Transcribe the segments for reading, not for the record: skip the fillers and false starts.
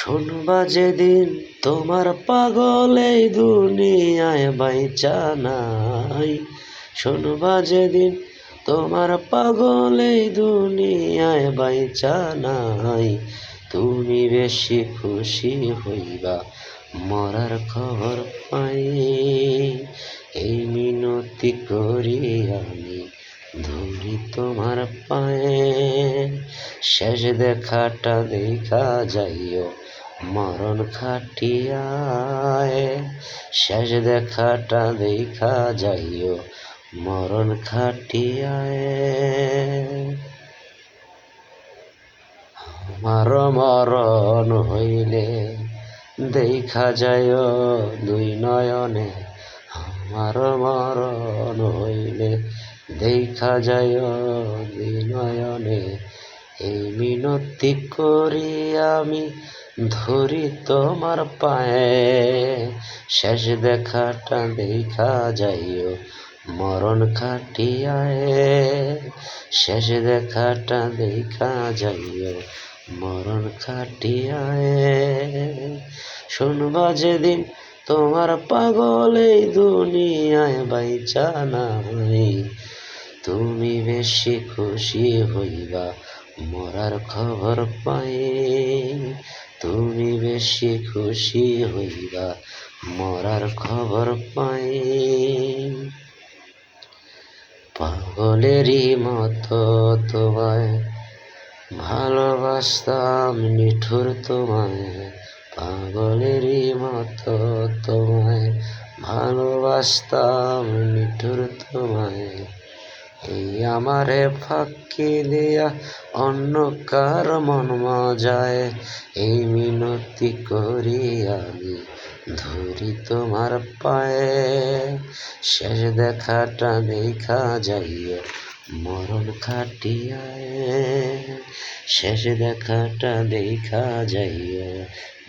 শুনবা যেদিন তোমার পাগল এই দুনিয়ায় বাইচা নাই। শুনবা যেদিন তোমার পাগল এই দুনিয়ায় বাইচা নাই। তুমি বেশি খুশি হইবা মরার খবর পাই। এই মিনতি করি আমি ধরি তোমার পায়ে। শেষ দেখাটা দেখা যাইও মরণ খাটিয়ায়। শেষ দেখাটা দেখা যাইও মরণ খাটিয়ায়। আমার মরণ হইলে দেখা যায় দুই নয়নে। আমার মরণ হইলে দেখা যায় দুই নয়নে। এই মিনতি করি আমি ধরি তোমার পায়ে। শেষ দেখাটা দেখা যাইও মরণ খাটিয়ায়। শেষ দেখাটা দেখা যাইও মরণ খাটিয়ায়। শুনবা যেদিন তোমার পাগল এই দুনিয়ায় বাইচা নাই। তুমি বেশি খুশি হইবা মরার খবর পাই। তুমি বেশি খুশি হইবা মরার খবর পাই। পাগলেরই মতো তোমায় ভালোবাসতাম নিঠুর তোমায়। পাগলেরই মতো তোমায় ভালোবাসতাম নিঠুর তোমায়। এই আমারে ফাঁকি দিয়া অন্য কার মন মজায়। এই মিনতি করি আমি ধরি তোমার পায়ে। শেষ দেখাটা দেখা যাইও মরণ খাটিয়ায়। শেষ দেখাটা দেখা যাইও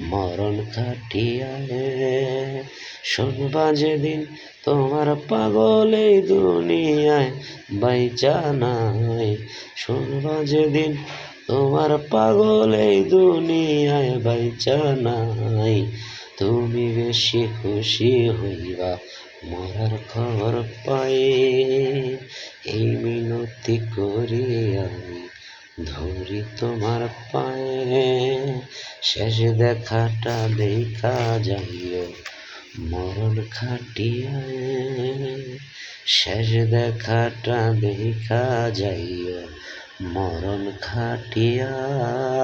মরণ খাটিয়ায়। শুনবা যেদিন তোমার পাগল এই দুনিয়ায় বাইচা নাই। শুনবা যেদিন তোমার পাগল এই দুনিয়ায় বাইচা নাই। তুমি বেশি খুশি হইবা মরার খবর পাই। এই মিনতি করি আমি ধরি তোমার পায়ে। শেষ দেখাটা দেখা যাইও মরণ খাটিয়ায়। শেষ দেখাটা দেখা যাইও মরণ খাটিয়ায়।